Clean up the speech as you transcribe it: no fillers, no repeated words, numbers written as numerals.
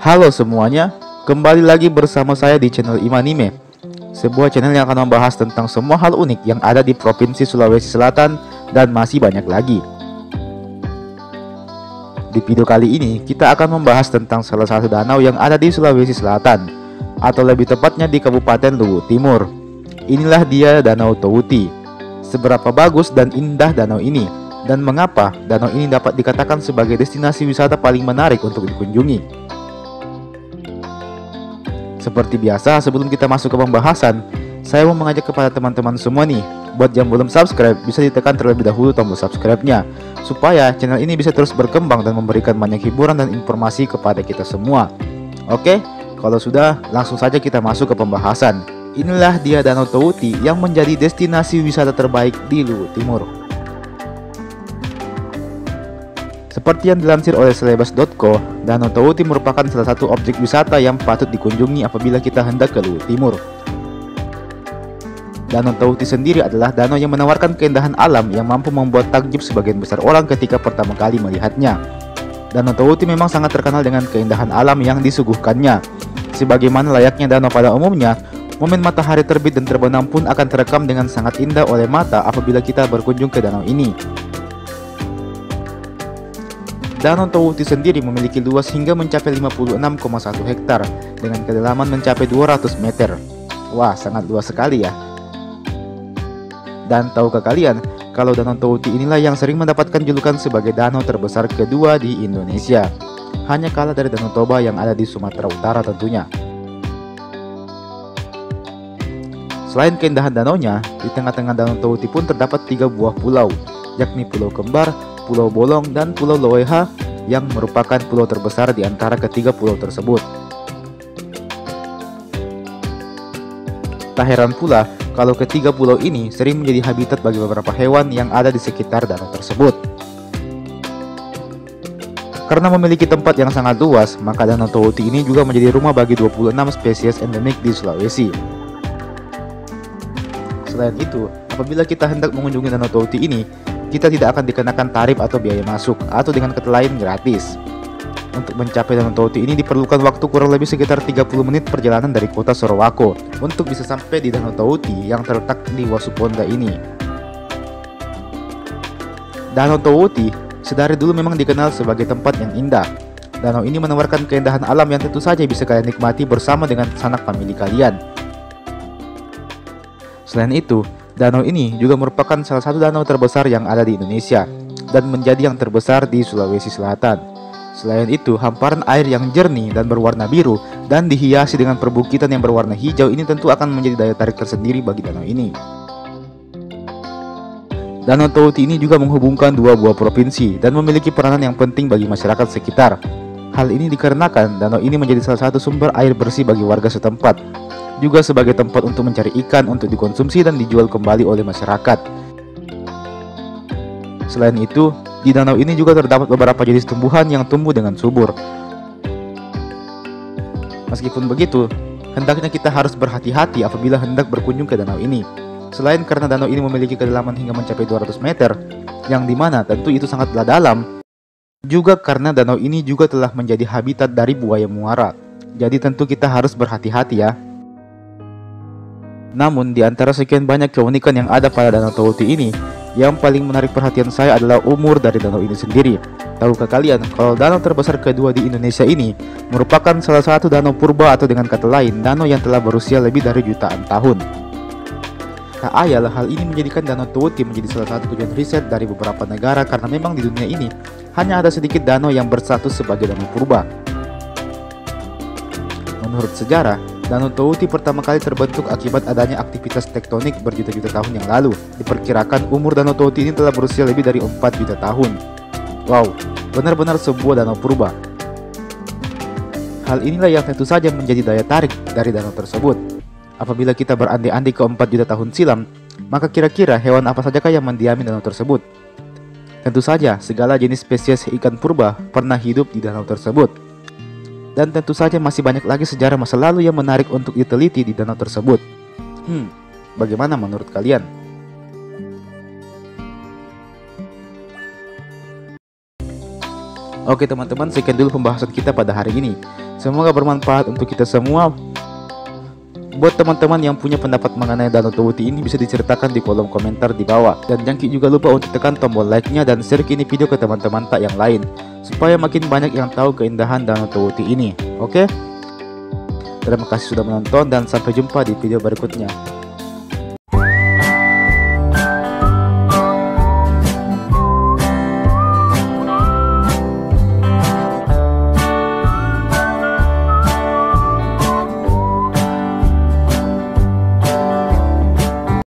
Halo semuanya, kembali lagi bersama saya di channel Imanime, sebuah channel yang akan membahas tentang semua hal unik yang ada di Provinsi Sulawesi Selatan dan masih banyak lagi. Di video kali ini, kita akan membahas tentang salah satu danau yang ada di Sulawesi Selatan, atau lebih tepatnya di Kabupaten Luwu Timur. Inilah dia Danau Towuti. Seberapa bagus dan indah danau ini, dan mengapa danau ini dapat dikatakan sebagai destinasi wisata paling menarik untuk dikunjungi. Seperti biasa, sebelum kita masuk ke pembahasan, saya mau mengajak kepada teman-teman semua nih, buat yang belum subscribe, bisa ditekan terlebih dahulu tombol subscribe-nya, supaya channel ini bisa terus berkembang dan memberikan banyak hiburan dan informasi kepada kita semua. Oke, kalau sudah, langsung saja kita masuk ke pembahasan. Inilah dia Danau Towuti yang menjadi destinasi wisata terbaik di Luwu Timur. Seperti yang dilansir oleh Selebas.co, Danau Towuti merupakan salah satu objek wisata yang patut dikunjungi apabila kita hendak ke Luwu Timur. Danau Towuti sendiri adalah danau yang menawarkan keindahan alam yang mampu membuat takjub sebagian besar orang ketika pertama kali melihatnya. Danau Towuti memang sangat terkenal dengan keindahan alam yang disuguhkannya. Sebagaimana layaknya danau pada umumnya, momen matahari terbit dan terbenam pun akan terekam dengan sangat indah oleh mata apabila kita berkunjung ke danau ini. Danau Towuti sendiri memiliki luas hingga mencapai 56,1 hektar dengan kedalaman mencapai 200 meter. Wah, sangat luas sekali ya. Dan tahukah kalian kalau Danau Towuti inilah yang sering mendapatkan julukan sebagai danau terbesar kedua di Indonesia, hanya kalah dari Danau Toba yang ada di Sumatera Utara tentunya. Selain keindahan danaunya, di tengah-tengah Danau Towuti pun terdapat 3 buah pulau, yakni Pulau Kembar, Pulau Bolong, dan Pulau Loeha yang merupakan pulau terbesar di antara ketiga pulau tersebut. Tak heran pula kalau ketiga pulau ini sering menjadi habitat bagi beberapa hewan yang ada di sekitar danau tersebut. Karena memiliki tempat yang sangat luas, maka Danau Towuti ini juga menjadi rumah bagi 26 spesies endemik di Sulawesi. Selain itu, apabila kita hendak mengunjungi Danau Towuti ini, kita tidak akan dikenakan tarif atau biaya masuk, atau dengan kata lain gratis. Untuk mencapai Danau Towuti ini diperlukan waktu kurang lebih sekitar 30 menit perjalanan dari kota Sorowako untuk bisa sampai di Danau Towuti yang terletak di Wasuponda ini. Danau Towuti sedari dulu memang dikenal sebagai tempat yang indah. Danau ini menawarkan keindahan alam yang tentu saja bisa kalian nikmati bersama dengan sanak famili kalian. Selain itu, danau ini juga merupakan salah satu danau terbesar yang ada di Indonesia dan menjadi yang terbesar di Sulawesi Selatan. Selain itu, hamparan air yang jernih dan berwarna biru dan dihiasi dengan perbukitan yang berwarna hijau ini tentu akan menjadi daya tarik tersendiri bagi danau ini. Danau Towuti ini juga menghubungkan 2 buah provinsi dan memiliki peranan yang penting bagi masyarakat sekitar. Hal ini dikarenakan danau ini menjadi salah satu sumber air bersih bagi warga setempat, juga sebagai tempat untuk mencari ikan untuk dikonsumsi dan dijual kembali oleh masyarakat. Selain itu, di danau ini juga terdapat beberapa jenis tumbuhan yang tumbuh dengan subur. Meskipun begitu, hendaknya kita harus berhati-hati apabila hendak berkunjung ke danau ini. Selain karena danau ini memiliki kedalaman hingga mencapai 200 meter, yang dimana tentu itu sangatlah dalam, juga karena danau ini juga telah menjadi habitat dari buaya muara. Jadi tentu kita harus berhati-hati ya. Namun, di antara sekian banyak keunikan yang ada pada Danau Towuti ini, yang paling menarik perhatian saya adalah umur dari danau ini sendiri. Tahukah kalian kalau danau terbesar kedua di Indonesia ini merupakan salah satu danau purba, atau dengan kata lain, danau yang telah berusia lebih dari jutaan tahun. Tak ayal, hal ini menjadikan Danau Towuti menjadi salah satu tujuan riset dari beberapa negara karena memang di dunia ini hanya ada sedikit danau yang berstatus sebagai danau purba. Menurut sejarah, Danau Towuti pertama kali terbentuk akibat adanya aktivitas tektonik berjuta-juta tahun yang lalu. Diperkirakan umur Danau Towuti ini telah berusia lebih dari 4 juta tahun. Wow, benar-benar sebuah danau purba. Hal inilah yang tentu saja menjadi daya tarik dari danau tersebut. Apabila kita berandai-andai ke 4 juta tahun silam, maka kira-kira hewan apa sajakah yang mendiami danau tersebut? Tentu saja, segala jenis spesies ikan purba pernah hidup di danau tersebut. Dan tentu saja masih banyak lagi sejarah masa lalu yang menarik untuk diteliti di danau tersebut. Bagaimana menurut kalian? Oke teman-teman, sekian dulu pembahasan kita pada hari ini. Semoga bermanfaat untuk kita semua. Buat teman-teman yang punya pendapat mengenai Danau Towuti ini bisa diceritakan di kolom komentar di bawah. Dan jangan juga lupa untuk tekan tombol like-nya dan share ini video ke teman-teman tak yang lain, supaya makin banyak yang tahu keindahan Danau Towuti ini. Oke? Terima kasih sudah menonton dan sampai jumpa di video berikutnya.